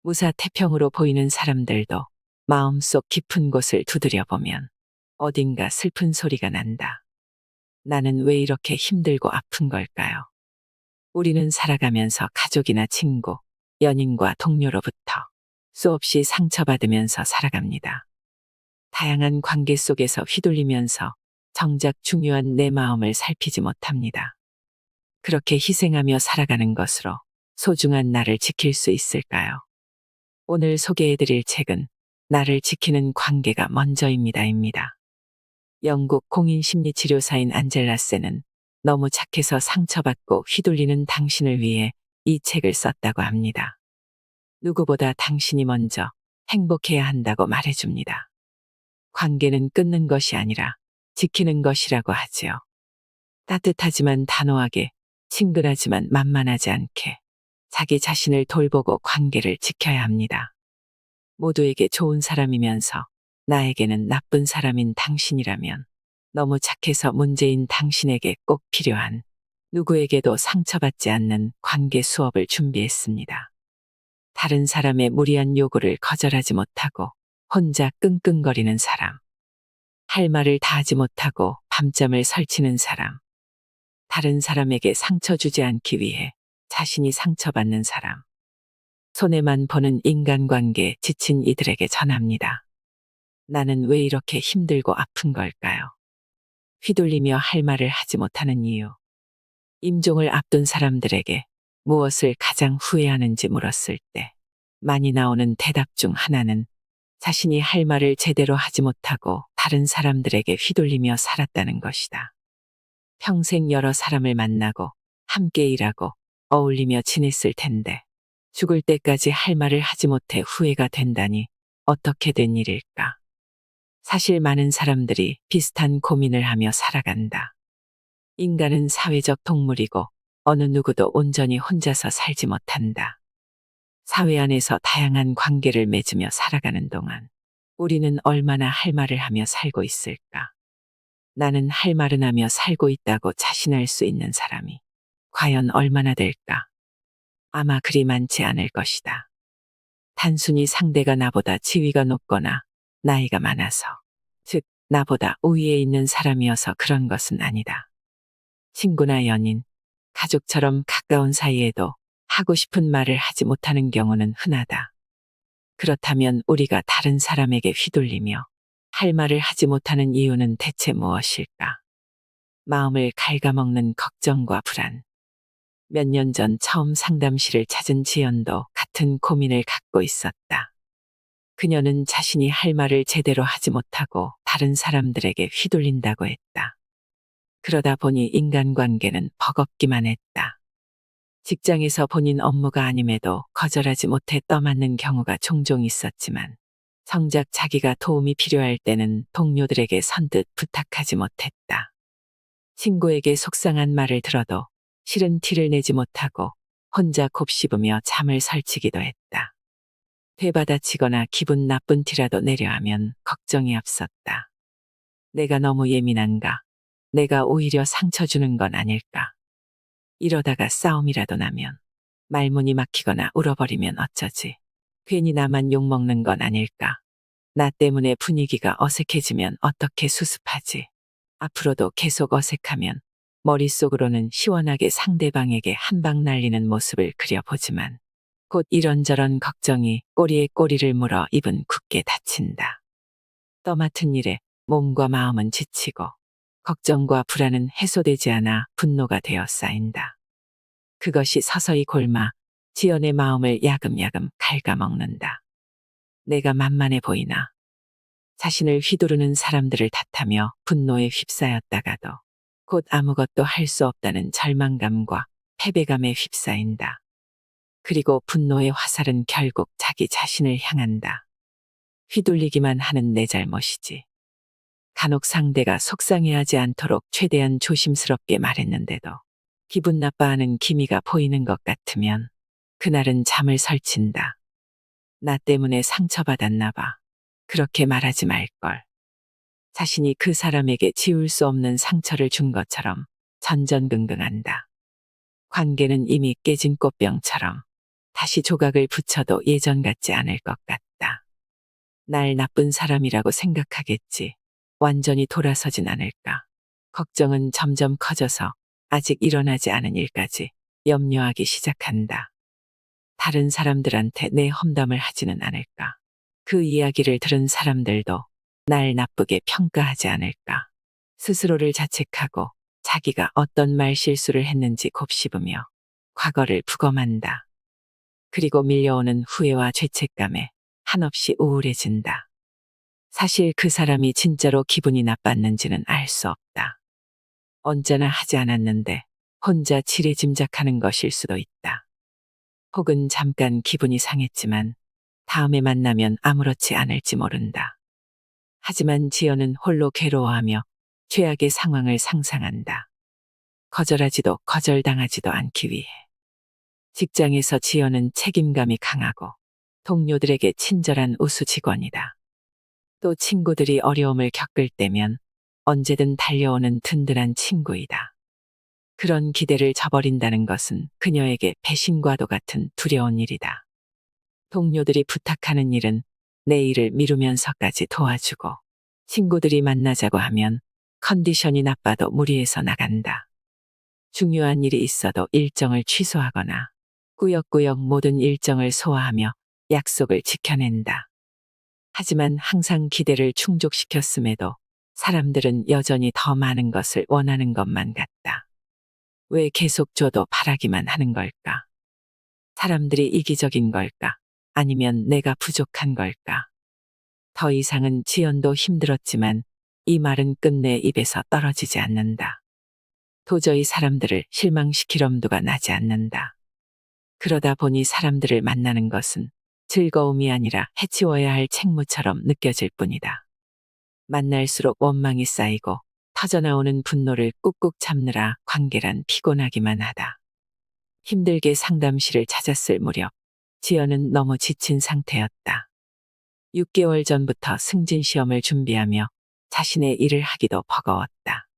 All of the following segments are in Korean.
무사태평으로 보이는 사람들도 마음속 깊은 곳을 두드려보면 어딘가 슬픈 소리가 난다. 나는 왜 이렇게 힘들고 아픈 걸까요? 우리는 살아가면서 가족이나 친구, 연인과 동료로부터 수없이 상처받으면서 살아갑니다. 다양한 관계 속에서 휘둘리면서 정작 중요한 내 마음을 살피지 못합니다. 그렇게 희생하며 살아가는 것으로 소중한 나를 지킬 수 있을까요? 오늘 소개해드릴 책은 나를 지키는 관계가 먼저입니다입니다. 영국 공인 심리치료사인 안젤라 센은 너무 착해서 상처받고 휘둘리는 당신을 위해 이 책을 썼다고 합니다. 누구보다 당신이 먼저 행복해야 한다고 말해줍니다. 관계는 끊는 것이 아니라 지키는 것이라고 하지요. 따뜻하지만 단호하게, 친근하지만 만만하지 않게 자기 자신을 돌보고 관계를 지켜야 합니다. 모두에게 좋은 사람이면서 나에게는 나쁜 사람인 당신이라면 너무 착해서 문제인 당신에게 꼭 필요한 누구에게도 상처받지 않는 관계 수업을 준비했습니다. 다른 사람의 무리한 요구를 거절하지 못하고 혼자 끙끙거리는 사람. 할 말을 다 하지 못하고 밤잠을 설치는 사람. 다른 사람에게 상처 주지 않기 위해 자신이 상처받는 사람. 손해만 보는 인간관계에 지친 이들에게 전합니다. 나는 왜 이렇게 힘들고 아픈 걸까요? 휘둘리며 할 말을 하지 못하는 이유. 임종을 앞둔 사람들에게 무엇을 가장 후회하는지 물었을 때 많이 나오는 대답 중 하나는 자신이 할 말을 제대로 하지 못하고 다른 사람들에게 휘둘리며 살았다는 것이다. 평생 여러 사람을 만나고 함께 일하고 어울리며 지냈을 텐데 죽을 때까지 할 말을 하지 못해 후회가 된다니 어떻게 된 일일까? 사실 많은 사람들이 비슷한 고민을 하며 살아간다. 인간은 사회적 동물이고 어느 누구도 온전히 혼자서 살지 못한다. 사회 안에서 다양한 관계를 맺으며 살아가는 동안 우리는 얼마나 할 말을 하며 살고 있을까? 나는 할 말은 하며 살고 있다고 자신할 수 있는 사람이 과연 얼마나 될까? 아마 그리 많지 않을 것이다. 단순히 상대가 나보다 지위가 높거나 나이가 많아서, 즉 나보다 우위에 있는 사람이어서 그런 것은 아니다. 친구나 연인, 가족처럼 가까운 사이에도 하고 싶은 말을 하지 못하는 경우는 흔하다. 그렇다면 우리가 다른 사람에게 휘둘리며 할 말을 하지 못하는 이유는 대체 무엇일까? 마음을 갉아먹는 걱정과 불안. 몇 년 전 처음 상담실을 찾은 지연도 같은 고민을 갖고 있었다. 그녀는 자신이 할 말을 제대로 하지 못하고 다른 사람들에게 휘둘린다고 했다. 그러다 보니 인간관계는 버겁기만 했다. 직장에서 본인 업무가 아님에도 거절하지 못해 떠맡는 경우가 종종 있었지만 정작 자기가 도움이 필요할 때는 동료들에게 선뜻 부탁하지 못했다. 친구에게 속상한 말을 들어도 싫은 티를 내지 못하고 혼자 곱씹으며 잠을 설치기도 했다. 되받아치거나 기분 나쁜 티라도 내려 하면 걱정이 앞섰다. 내가 너무 예민한가? 내가 오히려 상처 주는 건 아닐까? 이러다가 싸움이라도 나면, 말문이 막히거나 울어버리면 어쩌지? 괜히 나만 욕먹는 건 아닐까? 나 때문에 분위기가 어색해지면 어떻게 수습하지? 앞으로도 계속 어색하면 머릿속으로는 시원하게 상대방에게 한 방 날리는 모습을 그려보지만 곧 이런저런 걱정이 꼬리에 꼬리를 물어 입은 굳게 닫힌다. 떠맡은 일에 몸과 마음은 지치고 걱정과 불안은 해소되지 않아 분노가 되어 쌓인다. 그것이 서서히 골마 지연의 마음을 야금야금 갉아먹는다. 내가 만만해 보이나? 자신을 휘두르는 사람들을 탓하며 분노에 휩싸였다가도 곧 아무것도 할 수 없다는 절망감과 패배감에 휩싸인다. 그리고 분노의 화살은 결국 자기 자신을 향한다. 휘둘리기만 하는 내 잘못이지. 간혹 상대가 속상해하지 않도록 최대한 조심스럽게 말했는데도 기분 나빠하는 기미가 보이는 것 같으면 그날은 잠을 설친다. 나 때문에 상처받았나 봐. 그렇게 말하지 말걸. 자신이 그 사람에게 지울 수 없는 상처를 준 것처럼 전전긍긍한다. 관계는 이미 깨진 꽃병처럼 다시 조각을 붙여도 예전 같지 않을 것 같다. 날 나쁜 사람이라고 생각하겠지. 완전히 돌아서진 않을까. 걱정은 점점 커져서 아직 일어나지 않은 일까지 염려하기 시작한다. 다른 사람들한테 내 험담을 하지는 않을까. 그 이야기를 들은 사람들도 날 나쁘게 평가하지 않을까. 스스로를 자책하고 자기가 어떤 말 실수를 했는지 곱씹으며 과거를 부검한다. 그리고 밀려오는 후회와 죄책감에 한없이 우울해진다. 사실 그 사람이 진짜로 기분이 나빴는지는 알 수 없다. 언제나 하지 않았는데 혼자 지레짐작하는 것일 수도 있다. 혹은 잠깐 기분이 상했지만 다음에 만나면 아무렇지 않을지 모른다. 하지만 지연은 홀로 괴로워하며 최악의 상황을 상상한다. 거절하지도 거절당하지도 않기 위해. 직장에서 지연은 책임감이 강하고 동료들에게 친절한 우수 직원이다. 또 친구들이 어려움을 겪을 때면 언제든 달려오는 든든한 친구이다. 그런 기대를 저버린다는 것은 그녀에게 배신과도 같은 두려운 일이다. 동료들이 부탁하는 일은 내 일을 미루면서까지 도와주고 친구들이 만나자고 하면 컨디션이 나빠도 무리해서 나간다. 중요한 일이 있어도 일정을 취소하거나 꾸역꾸역 모든 일정을 소화하며 약속을 지켜낸다. 하지만 항상 기대를 충족시켰음에도 사람들은 여전히 더 많은 것을 원하는 것만 같다. 왜 계속 줘도 바라기만 하는 걸까? 사람들이 이기적인 걸까? 아니면 내가 부족한 걸까? 더 이상은 지연도 힘들었지만 이 말은 끝내 입에서 떨어지지 않는다. 도저히 사람들을 실망시킬 엄두가 나지 않는다. 그러다 보니 사람들을 만나는 것은 즐거움이 아니라 해치워야 할 책무처럼 느껴질 뿐이다. 만날수록 원망이 쌓이고 터져나오는 분노를 꾹꾹 참느라 관계란 피곤하기만 하다. 힘들게 상담실을 찾았을 무렵 지연은 너무 지친 상태였다. 6개월 전부터 승진 시험을 준비하며 자신의 일을 하기도 버거웠다.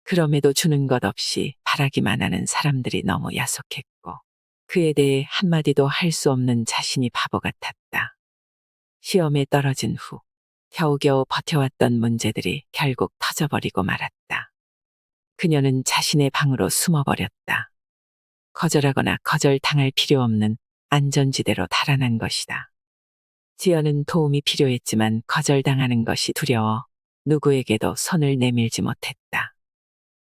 그럼에도 주는 것 없이 바라기만 하는 사람들이 너무 야속했고 그에 대해 한마디도 할 수 없는 자신이 바보 같았다. 시험에 떨어진 후 겨우겨우 버텨왔던 문제들이 결국 터져버리고 말았다. 그녀는 자신의 방으로 숨어버렸다. 거절하거나 거절당할 필요 없는 안전지대로 달아난 것이다. 지연은 도움이 필요했지만 거절당하는 것이 두려워 누구에게도 손을 내밀지 못했다.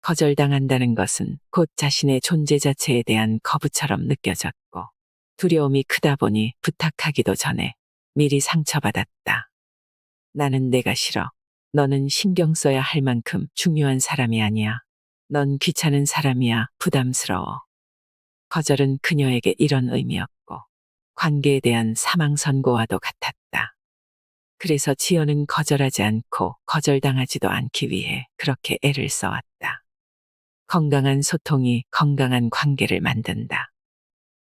거절당한다는 것은 곧 자신의 존재 자체에 대한 거부처럼 느껴졌고 두려움이 크다 보니 부탁하기도 전에 미리 상처받았다. 나는 내가 싫어. 너는 신경 써야 할 만큼 중요한 사람이 아니야. 넌 귀찮은 사람이야. 부담스러워. 거절은 그녀에게 이런 의미였고 관계에 대한 사망 선고와도 같았다. 그래서 지연은 거절하지 않고 거절당하지도 않기 위해 그렇게 애를 써왔다. 건강한 소통이 건강한 관계를 만든다.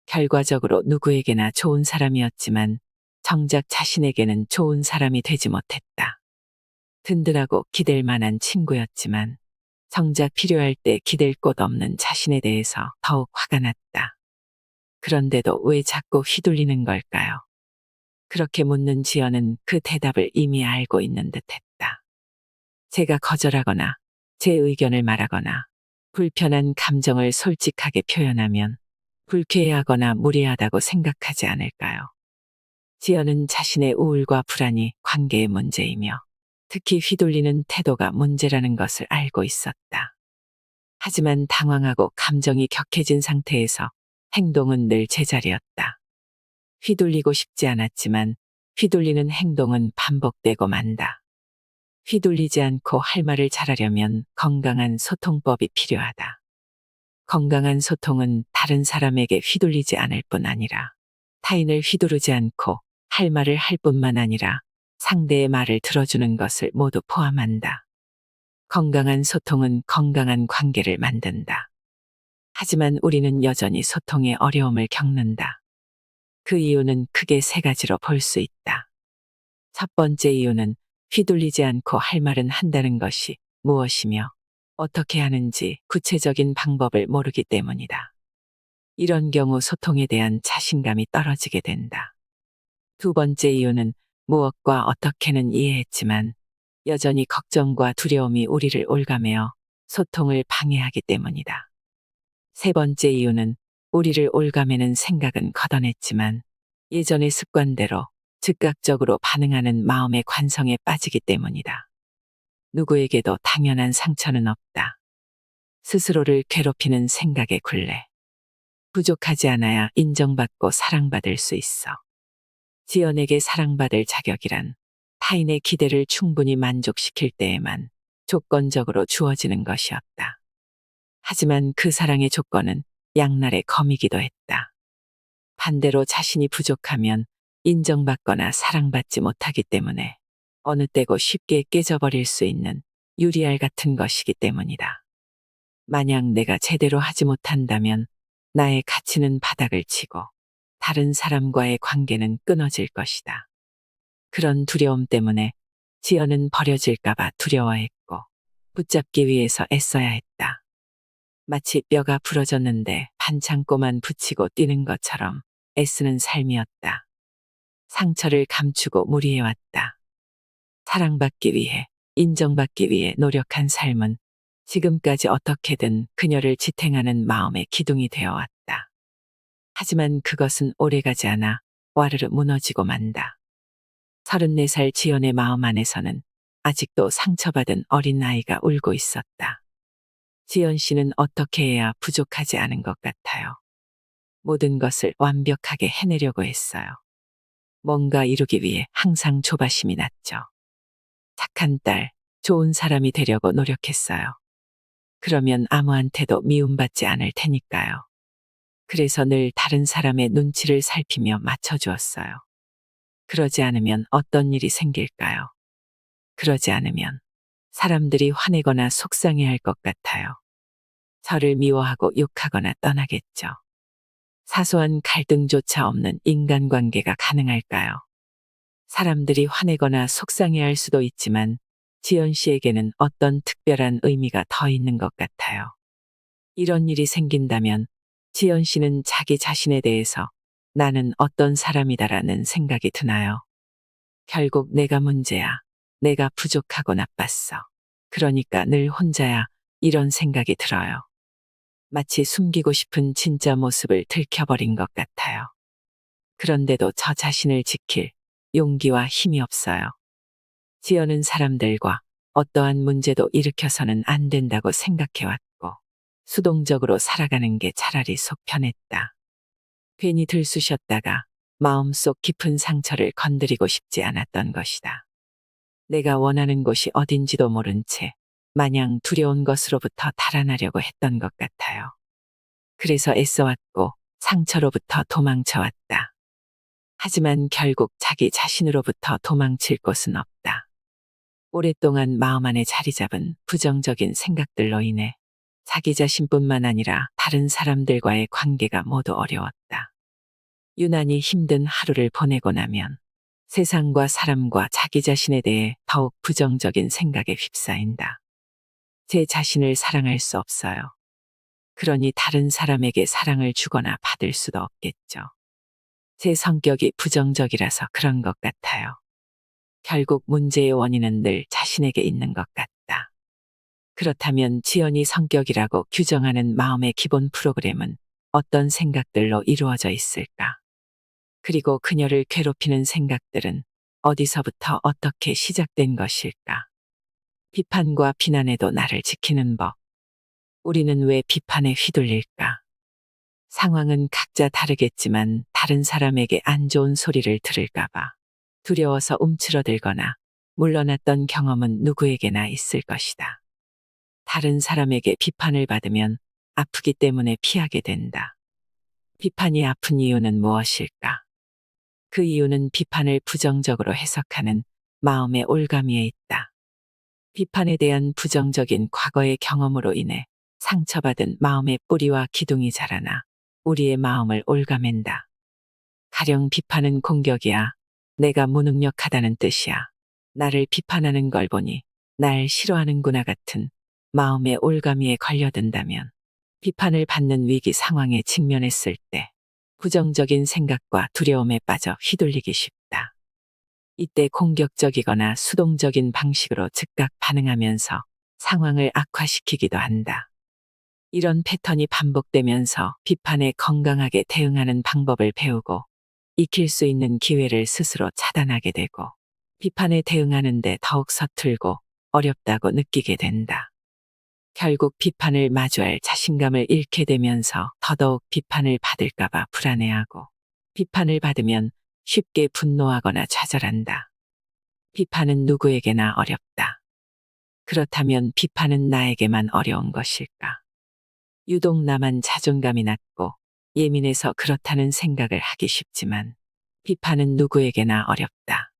결과적으로 누구에게나 좋은 사람이었지만 정작 자신에게는 좋은 사람이 되지 못했다. 든든하고 기댈 만한 친구였지만 정작 필요할 때 기댈 곳 없는 자신에 대해서 더욱 화가 났다. 그런데도 왜 자꾸 휘둘리는 걸까요? 그렇게 묻는 지연은 그 대답을 이미 알고 있는 듯했다. 제가 거절하거나 제 의견을 말하거나 불편한 감정을 솔직하게 표현하면 불쾌해하거나 무리하다고 생각하지 않을까요? 지연은 자신의 우울과 불안이 관계의 문제이며 특히 휘둘리는 태도가 문제라는 것을 알고 있었다. 하지만 당황하고 감정이 격해진 상태에서 행동은 늘 제자리였다. 휘둘리고 싶지 않았지만 휘둘리는 행동은 반복되고 만다. 휘둘리지 않고 할 말을 잘하려면 건강한 소통법이 필요하다. 건강한 소통은 다른 사람에게 휘둘리지 않을 뿐 아니라 타인을 휘두르지 않고 할 말을 할 뿐만 아니라 상대의 말을 들어주는 것을 모두 포함한다. 건강한 소통은 건강한 관계를 만든다. 하지만 우리는 여전히 소통에 어려움을 겪는다. 그 이유는 크게 세 가지로 볼 수 있다. 첫 번째 이유는 휘둘리지 않고 할 말은 한다는 것이 무엇이며 어떻게 하는지 구체적인 방법을 모르기 때문이다. 이런 경우 소통에 대한 자신감이 떨어지게 된다. 두 번째 이유는 무엇과 어떻게는 이해했지만 여전히 걱정과 두려움이 우리를 올가매어 소통을 방해하기 때문이다. 세 번째 이유는 우리를 올가매는 생각은 걷어냈지만 예전의 습관대로 즉각적으로 반응하는 마음의 관성에 빠지기 때문이다. 누구에게도 당연한 상처는 없다. 스스로를 괴롭히는 생각의 굴레. 부족하지 않아야 인정받고 사랑받을 수 있어. 지연에게 사랑받을 자격이란 타인의 기대를 충분히 만족시킬 때에만 조건적으로 주어지는 것이었다. 하지만 그 사랑의 조건은 양날의 검이기도 했다. 반대로 자신이 부족하면 인정받거나 사랑받지 못하기 때문에 어느 때고 쉽게 깨져버릴 수 있는 유리알 같은 것이기 때문이다. 만약 내가 제대로 하지 못한다면 나의 가치는 바닥을 치고 다른 사람과의 관계는 끊어질 것이다. 그런 두려움 때문에 지연은 버려질까봐 두려워했고 붙잡기 위해서 애써야 했다. 마치 뼈가 부러졌는데 반창고만 붙이고 뛰는 것처럼 애쓰는 삶이었다. 상처를 감추고 무리해왔다. 사랑받기 위해, 인정받기 위해 노력한 삶은 지금까지 어떻게든 그녀를 지탱하는 마음의 기둥이 되어왔다. 하지만 그것은 오래가지 않아 와르르 무너지고 만다. 34살 지연의 마음 안에서는 아직도 상처받은 어린 아이가 울고 있었다. 지연 씨는 어떻게 해야 부족하지 않은 것 같아요. 모든 것을 완벽하게 해내려고 했어요. 뭔가 이루기 위해 항상 조바심이 났죠. 착한 딸, 좋은 사람이 되려고 노력했어요. 그러면 아무한테도 미움받지 않을 테니까요. 그래서 늘 다른 사람의 눈치를 살피며 맞춰주었어요. 그러지 않으면 어떤 일이 생길까요? 그러지 않으면 사람들이 화내거나 속상해할 것 같아요. 저를 미워하고 욕하거나 떠나겠죠. 사소한 갈등조차 없는 인간관계가 가능할까요? 사람들이 화내거나 속상해할 수도 있지만 지연 씨에게는 어떤 특별한 의미가 더 있는 것 같아요. 이런 일이 생긴다면 지연 씨는 자기 자신에 대해서 나는 어떤 사람이다라는 생각이 드나요? 결국 내가 문제야. 내가 부족하고 나빴어. 그러니까 늘 혼자야. 이런 생각이 들어요. 마치 숨기고 싶은 진짜 모습을 들켜버린 것 같아요. 그런데도 저 자신을 지킬 용기와 힘이 없어요. 지연은 사람들과 어떠한 문제도 일으켜서는 안 된다고 생각해왔고 수동적으로 살아가는 게 차라리 속 편했다. 괜히 들쑤셨다가 마음속 깊은 상처를 건드리고 싶지 않았던 것이다. 내가 원하는 곳이 어딘지도 모른 채 마냥 두려운 것으로부터 달아나려고 했던 것 같아요. 그래서 애써왔고 상처로부터 도망쳐왔다. 하지만 결국 자기 자신으로부터 도망칠 곳은 없다. 오랫동안 마음 안에 자리 잡은 부정적인 생각들로 인해 자기 자신뿐만 아니라 다른 사람들과의 관계가 모두 어려웠다. 유난히 힘든 하루를 보내고 나면 세상과 사람과 자기 자신에 대해 더욱 부정적인 생각에 휩싸인다. 제 자신을 사랑할 수 없어요. 그러니 다른 사람에게 사랑을 주거나 받을 수도 없겠죠. 제 성격이 부정적이라서 그런 것 같아요. 결국 문제의 원인은 늘 자신에게 있는 것 같다. 그렇다면 지연이 성격이라고 규정하는 마음의 기본 프로그램은 어떤 생각들로 이루어져 있을까? 그리고 그녀를 괴롭히는 생각들은 어디서부터 어떻게 시작된 것일까? 비판과 비난에도 나를 지키는 법. 우리는 왜 비판에 휘둘릴까? 상황은 각자 다르겠지만 다른 사람에게 안 좋은 소리를 들을까봐 두려워서 움츠러들거나 물러났던 경험은 누구에게나 있을 것이다. 다른 사람에게 비판을 받으면 아프기 때문에 피하게 된다. 비판이 아픈 이유는 무엇일까? 그 이유는 비판을 부정적으로 해석하는 마음의 올가미에 있다. 비판에 대한 부정적인 과거의 경험으로 인해 상처받은 마음의 뿌리와 기둥이 자라나 우리의 마음을 올가맨다. 가령 비판은 공격이야. 내가 무능력하다는 뜻이야. 나를 비판하는 걸 보니 날 싫어하는구나 같은 마음의 올가미에 걸려든다면 비판을 받는 위기 상황에 직면했을 때 부정적인 생각과 두려움에 빠져 휘둘리기 쉽다. 이때 공격적이거나 수동적인 방식으로 즉각 반응하면서 상황을 악화시키기도 한다. 이런 패턴이 반복되면서 비판에 건강하게 대응하는 방법을 배우고 익힐 수 있는 기회를 스스로 차단하게 되고 비판에 대응하는데 더욱 서툴고 어렵다고 느끼게 된다. 결국 비판을 마주할 자신감을 잃게 되면서 더더욱 비판을 받을까봐 불안해하고 비판을 받으면 쉽게 분노하거나 좌절한다. 비판은 누구에게나 어렵다. 그렇다면 비판은 나에게만 어려운 것일까? 유독 나만 자존감이 낮고 예민해서 그렇다는 생각을 하기 쉽지만 비판은 누구에게나 어렵다.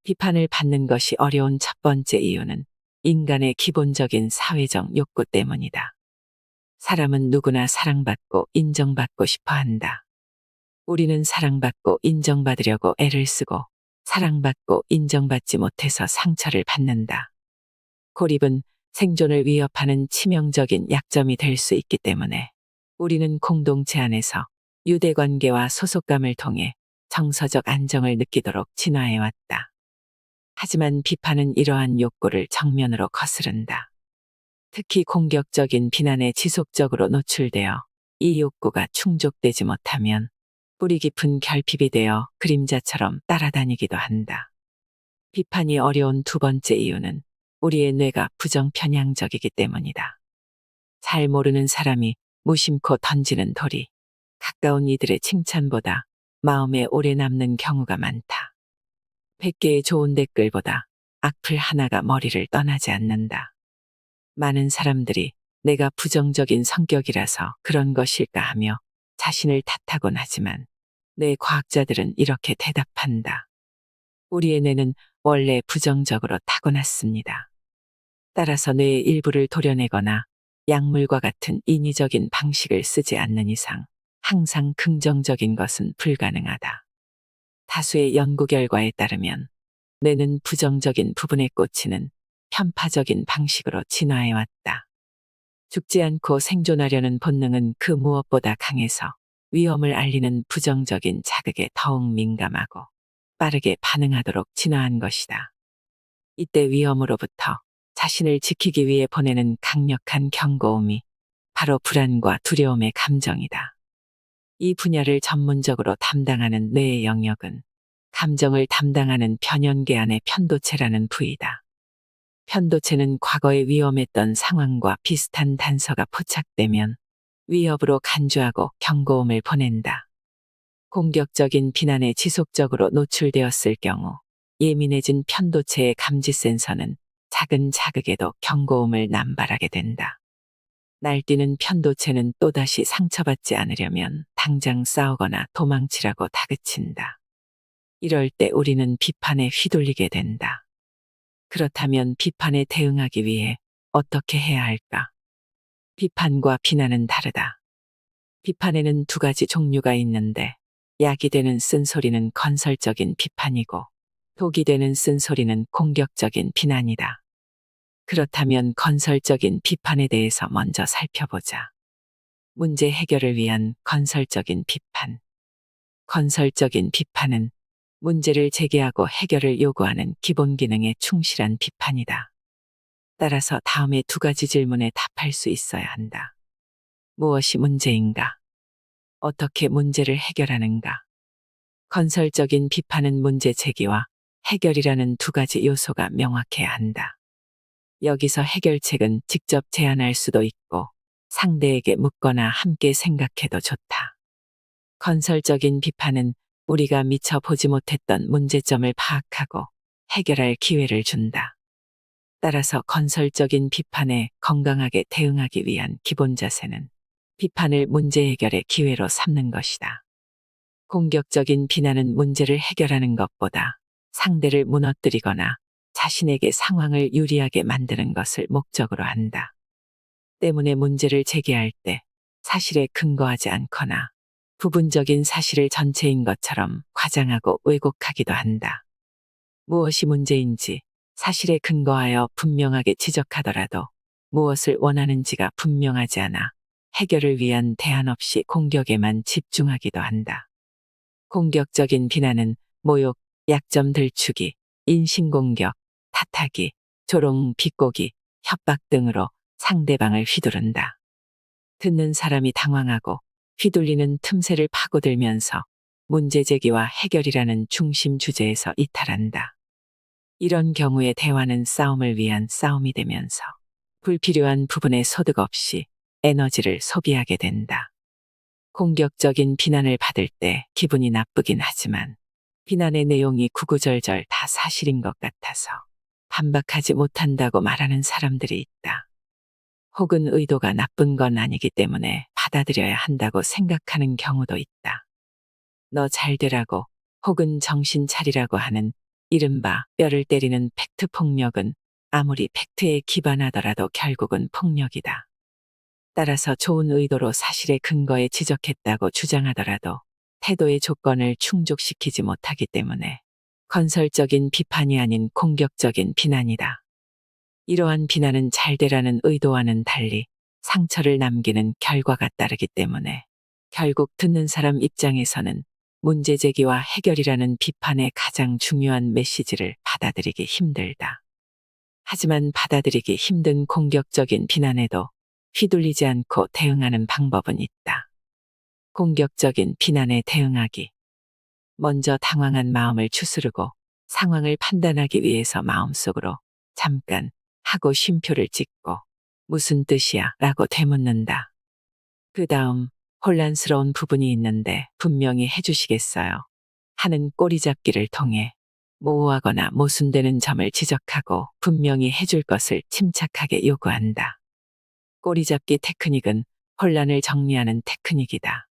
비판을 받는 것이 어려운 첫 번째 이유는 인간의 기본적인 사회적 욕구 때문이다. 사람은 누구나 사랑받고 인정받고 싶어 한다. 우리는 사랑받고 인정받으려고 애를 쓰고 사랑받고 인정받지 못해서 상처를 받는다. 고립은 생존을 위협하는 치명적인 약점이 될 수 있기 때문에 우리는 공동체 안에서 유대관계와 소속감을 통해 정서적 안정을 느끼도록 진화해왔다. 하지만 비판은 이러한 욕구를 정면으로 거스른다. 특히 공격적인 비난에 지속적으로 노출되어 이 욕구가 충족되지 못하면 뿌리 깊은 결핍이 되어 그림자처럼 따라다니기도 한다. 비판이 어려운 두 번째 이유는 우리의 뇌가 부정편향적이기 때문이다. 잘 모르는 사람이 무심코 던지는 돌이 가까운 이들의 칭찬보다 마음에 오래 남는 경우가 많다. 100개의 좋은 댓글보다 악플 하나가 머리를 떠나지 않는다. 많은 사람들이 내가 부정적인 성격이라서 그런 것일까 하며 자신을 탓하곤 하지만 뇌 과학자들은 이렇게 대답한다. 우리의 뇌는 원래 부정적으로 타고났습니다. 따라서 뇌의 일부를 도려내거나 약물과 같은 인위적인 방식을 쓰지 않는 이상 항상 긍정적인 것은 불가능하다. 다수의 연구 결과에 따르면 뇌는 부정적인 부분에 꽂히는 편파적인 방식으로 진화해왔다. 죽지 않고 생존하려는 본능은 그 무엇보다 강해서 위험을 알리는 부정적인 자극에 더욱 민감하고 빠르게 반응하도록 진화한 것이다. 이때 위험으로부터 자신을 지키기 위해 보내는 강력한 경고음이 바로 불안과 두려움의 감정이다. 이 분야를 전문적으로 담당하는 뇌의 영역은 감정을 담당하는 변연계 안의 편도체라는 부위다. 편도체는 과거에 위험했던 상황과 비슷한 단서가 포착되면 위협으로 간주하고 경고음을 보낸다. 공격적인 비난에 지속적으로 노출되었을 경우 예민해진 편도체의 감지 센서는 작은 자극에도 경고음을 남발하게 된다. 날뛰는 편도체는 또다시 상처받지 않으려면 당장 싸우거나 도망치라고 다그친다. 이럴 때 우리는 비판에 휘둘리게 된다. 그렇다면 비판에 대응하기 위해 어떻게 해야 할까? 비판과 비난은 다르다. 비판에는 두 가지 종류가 있는데 약이 되는 쓴소리는 건설적인 비판이고 독이 되는 쓴소리는 공격적인 비난이다. 그렇다면 건설적인 비판에 대해서 먼저 살펴보자. 문제 해결을 위한 건설적인 비판. 건설적인 비판은 문제를 제기하고 해결을 요구하는 기본 기능에 충실한 비판이다. 따라서 다음의 두 가지 질문에 답할 수 있어야 한다. 무엇이 문제인가? 어떻게 문제를 해결하는가? 건설적인 비판은 문제 제기와 해결이라는 두 가지 요소가 명확해야 한다. 여기서 해결책은 직접 제안할 수도 있고 상대에게 묻거나 함께 생각해도 좋다. 건설적인 비판은 우리가 미처 보지 못했던 문제점을 파악하고 해결할 기회를 준다. 따라서 건설적인 비판에 건강하게 대응하기 위한 기본 자세는 비판을 문제 해결의 기회로 삼는 것이다. 공격적인 비난은 문제를 해결하는 것보다 상대를 무너뜨리거나 자신에게 상황을 유리하게 만드는 것을 목적으로 한다. 때문에 문제를 제기할 때 사실에 근거하지 않거나 부분적인 사실을 전체인 것처럼 과장하고 왜곡하기도 한다. 무엇이 문제인지 사실에 근거하여 분명하게 지적하더라도 무엇을 원하는지가 분명하지 않아 해결을 위한 대안 없이 공격에만 집중하기도 한다. 공격적인 비난은 모욕, 약점 들추기, 인신공격, 탓하기, 조롱, 비꼬기, 협박 등으로 상대방을 휘두른다. 듣는 사람이 당황하고 휘둘리는 틈새를 파고들면서 문제제기와 해결이라는 중심 주제에서 이탈한다. 이런 경우에 대화는 싸움을 위한 싸움이 되면서 불필요한 부분에 소득 없이 에너지를 소비하게 된다. 공격적인 비난을 받을 때 기분이 나쁘긴 하지만 비난의 내용이 구구절절 다 사실인 것 같아서 반박하지 못한다고 말하는 사람들이 있다. 혹은 의도가 나쁜 건 아니기 때문에 받아들여야 한다고 생각하는 경우도 있다. 너 잘 되라고 혹은 정신 차리라고 하는 이른바 뼈를 때리는 팩트 폭력은 아무리 팩트에 기반하더라도 결국은 폭력이다. 따라서 좋은 의도로 사실의 근거에 지적했다고 주장하더라도 태도의 조건을 충족시키지 못하기 때문에 건설적인 비판이 아닌 공격적인 비난이다. 이러한 비난은 잘 되라는 의도와는 달리 상처를 남기는 결과가 따르기 때문에 결국 듣는 사람 입장에서는 문제제기와 해결이라는 비판의 가장 중요한 메시지를 받아들이기 힘들다. 하지만 받아들이기 힘든 공격적인 비난에도 휘둘리지 않고 대응하는 방법은 있다. 공격적인 비난에 대응하기. 먼저 당황한 마음을 추스르고 상황을 판단하기 위해서 마음속으로 잠깐 하고 쉼표를 찍고 무슨 뜻이야? 라고 되묻는다. 그 다음 혼란스러운 부분이 있는데 분명히 해주시겠어요? 하는 꼬리잡기를 통해 모호하거나 모순되는 점을 지적하고 분명히 해줄 것을 침착하게 요구한다. 꼬리잡기 테크닉은 혼란을 정리하는 테크닉이다.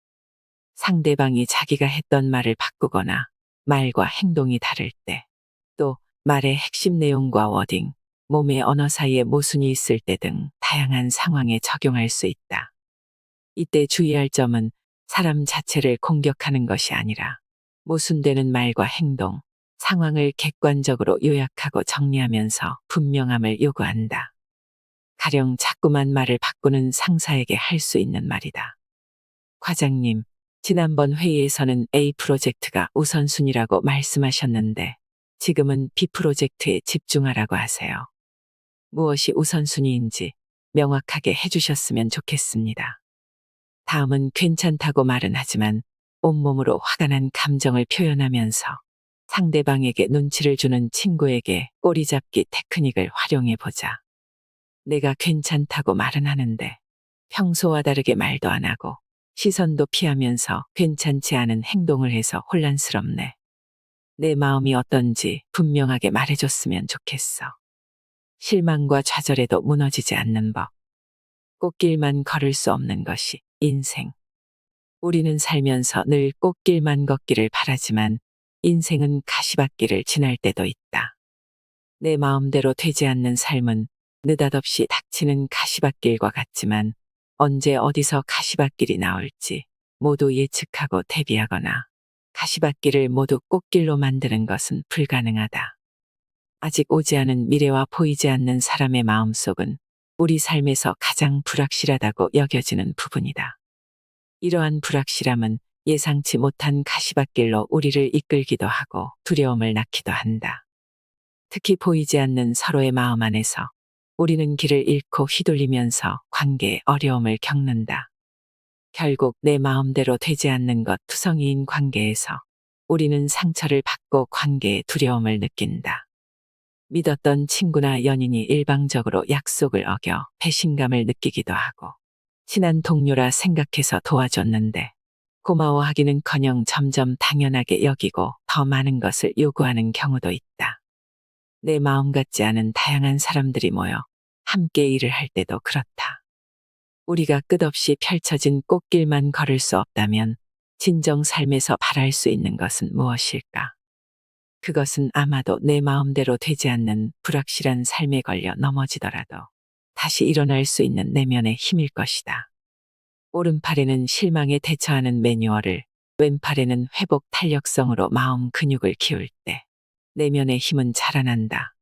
상대방이 자기가 했던 말을 바꾸거나 말과 행동이 다를 때, 또 말의 핵심 내용과 워딩, 몸의 언어 사이에 모순이 있을 때 등 다양한 상황에 적용할 수 있다. 이때 주의할 점은 사람 자체를 공격하는 것이 아니라 모순되는 말과 행동, 상황을 객관적으로 요약하고 정리하면서 분명함을 요구한다. 가령 자꾸만 말을 바꾸는 상사에게 할 수 있는 말이다. 과장님, 지난번 회의에서는 A 프로젝트가 우선순위라고 말씀하셨는데 지금은 B 프로젝트에 집중하라고 하세요. 무엇이 우선순위인지 명확하게 해주셨으면 좋겠습니다. 다음은 괜찮다고 말은 하지만 온몸으로 화가 난 감정을 표현하면서 상대방에게 눈치를 주는 친구에게 꼬리잡기 테크닉을 활용해 보자. 내가 괜찮다고 말은 하는데 평소와 다르게 말도 안 하고 시선도 피하면서 괜찮지 않은 행동을 해서 혼란스럽네. 내 마음이 어떤지 분명하게 말해줬으면 좋겠어. 실망과 좌절에도 무너지지 않는 법. 꽃길만 걸을 수 없는 것이 인생. 우리는 살면서 늘 꽃길만 걷기를 바라지만 인생은 가시밭길을 지날 때도 있다. 내 마음대로 되지 않는 삶은 느닷없이 닥치는 가시밭길과 같지만 언제 어디서 가시밭길이 나올지 모두 예측하고 대비하거나 가시밭길을 모두 꽃길로 만드는 것은 불가능하다. 아직 오지 않은 미래와 보이지 않는 사람의 마음속은 우리 삶에서 가장 불확실하다고 여겨지는 부분이다. 이러한 불확실함은 예상치 못한 가시밭길로 우리를 이끌기도 하고 두려움을 낳기도 한다. 특히 보이지 않는 서로의 마음 안에서 우리는 길을 잃고 휘둘리면서 관계에 어려움을 겪는다. 결국 내 마음대로 되지 않는 것 투성이인 관계에서 우리는 상처를 받고 관계에 두려움을 느낀다. 믿었던 친구나 연인이 일방적으로 약속을 어겨 배신감을 느끼기도 하고 친한 동료라 생각해서 도와줬는데 고마워하기는커녕 점점 당연하게 여기고 더 많은 것을 요구하는 경우도 있다. 내 마음 같지 않은 다양한 사람들이 모여 함께 일을 할 때도 그렇다. 우리가 끝없이 펼쳐진 꽃길만 걸을 수 없다면 진정 삶에서 바랄 수 있는 것은 무엇일까? 그것은 아마도 내 마음대로 되지 않는 불확실한 삶에 걸려 넘어지더라도 다시 일어날 수 있는 내면의 힘일 것이다. 오른팔에는 실망에 대처하는 매뉴얼을, 왼팔에는 회복 탄력성으로 마음 근육을 키울 때 내면의 힘은 자라난다.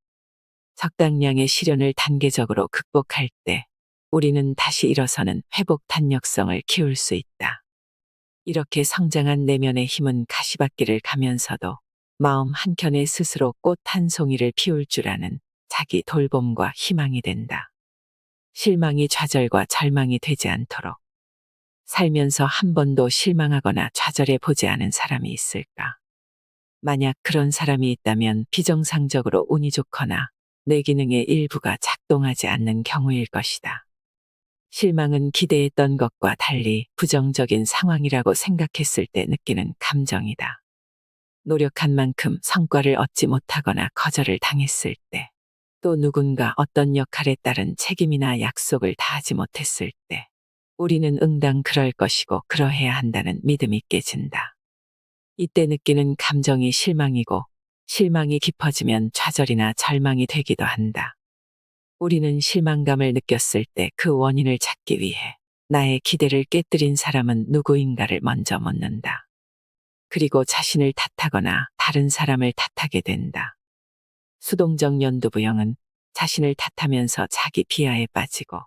적당량의 시련을 단계적으로 극복할 때 우리는 다시 일어서는 회복 탄력성을 키울 수 있다. 이렇게 성장한 내면의 힘은 가시밭길을 가면서도 마음 한켠에 스스로 꽃 한 송이를 피울 줄 아는 자기 돌봄과 희망이 된다. 실망이 좌절과 절망이 되지 않도록. 살면서 한 번도 실망하거나 좌절해 보지 않은 사람이 있을까? 만약 그런 사람이 있다면 비정상적으로 운이 좋거나 뇌기능의 일부가 작동하지 않는 경우일 것이다. 실망은 기대했던 것과 달리 부정적인 상황이라고 생각했을 때 느끼는 감정이다. 노력한 만큼 성과를 얻지 못하거나 거절을 당했을 때, 또 누군가 어떤 역할에 따른 책임이나 약속을 다하지 못했을 때, 우리는 응당 그럴 것이고 그러해야 한다는 믿음이 깨진다. 이때 느끼는 감정이 실망이고, 실망이 깊어지면 좌절이나 절망이 되기도 한다. 우리는 실망감을 느꼈을 때 그 원인을 찾기 위해 나의 기대를 깨뜨린 사람은 누구인가를 먼저 묻는다. 그리고 자신을 탓하거나 다른 사람을 탓하게 된다. 수동적 연두부형은 자신을 탓하면서 자기 비하에 빠지고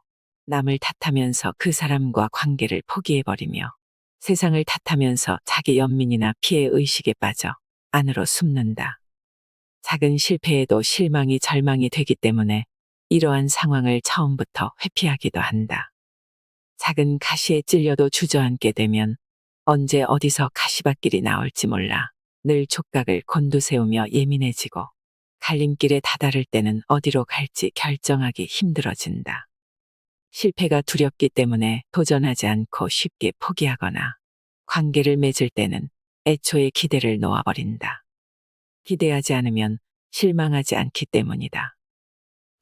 남을 탓하면서 그 사람과 관계를 포기해버리며 세상을 탓하면서 자기 연민이나 피해 의식에 빠져 안으로 숨는다. 작은 실패에도 실망이 절망이 되기 때문에 이러한 상황을 처음부터 회피하기도 한다. 작은 가시에 찔려도 주저앉게 되면 언제 어디서 가시밭길이 나올지 몰라 늘 촉각을 곤두세우며 예민해지고 갈림길에 다다를 때는 어디로 갈지 결정하기 힘들어진다. 실패가 두렵기 때문에 도전하지 않고 쉽게 포기하거나 관계를 맺을 때는 애초에 기대를 놓아버린다. 기대하지 않으면 실망하지 않기 때문이다.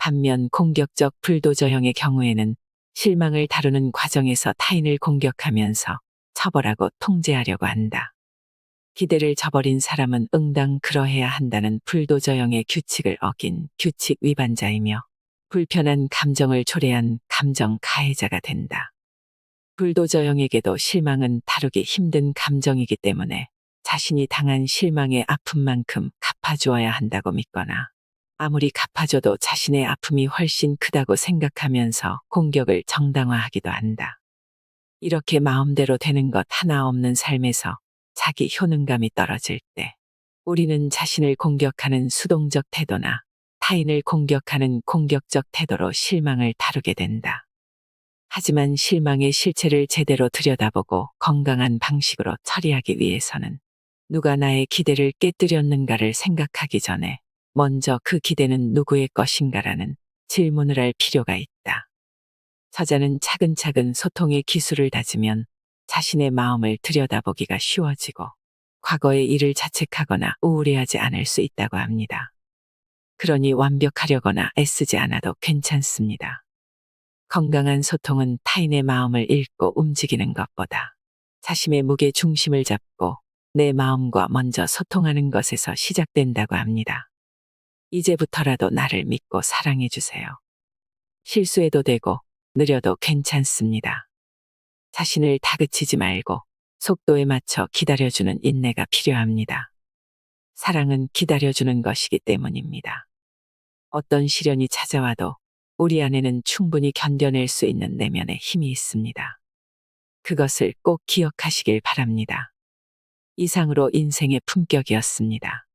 반면 공격적 불도저형의 경우에는 실망을 다루는 과정에서 타인을 공격하면서 처벌하고 통제하려고 한다. 기대를 저버린 사람은 응당 그러해야 한다는 불도저형의 규칙을 어긴 규칙 위반자이며 불편한 감정을 초래한 감정 가해자가 된다. 불도저형에게도 실망은 다루기 힘든 감정이기 때문에 자신이 당한 실망의 아픔만큼 갚아주어야 한다고 믿거나 아무리 갚아줘도 자신의 아픔이 훨씬 크다고 생각하면서 공격을 정당화하기도 한다. 이렇게 마음대로 되는 것 하나 없는 삶에서 자기 효능감이 떨어질 때 우리는 자신을 공격하는 수동적 태도나 타인을 공격하는 공격적 태도로 실망을 다루게 된다. 하지만 실망의 실체를 제대로 들여다보고 건강한 방식으로 처리하기 위해서는 누가 나의 기대를 깨뜨렸는가를 생각하기 전에 먼저 그 기대는 누구의 것인가라는 질문을 할 필요가 있다. 저자는 차근차근 소통의 기술을 다지면 자신의 마음을 들여다보기가 쉬워지고 과거의 일을 자책하거나 우울해하지 않을 수 있다고 합니다. 그러니 완벽하려거나 애쓰지 않아도 괜찮습니다. 건강한 소통은 타인의 마음을 읽고 움직이는 것보다 자신의 무게 중심을 잡고 내 마음과 먼저 소통하는 것에서 시작된다고 합니다. 이제부터라도 나를 믿고 사랑해 주세요. 실수해도 되고 느려도 괜찮습니다. 자신을 다그치지 말고 속도에 맞춰 기다려주는 인내가 필요합니다. 사랑은 기다려주는 것이기 때문입니다. 어떤 시련이 찾아와도 우리 안에는 충분히 견뎌낼 수 있는 내면의 힘이 있습니다. 그것을 꼭 기억하시길 바랍니다. 이상으로 인생의 품격이었습니다.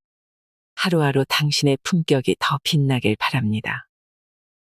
하루하루 당신의 품격이 더 빛나길 바랍니다.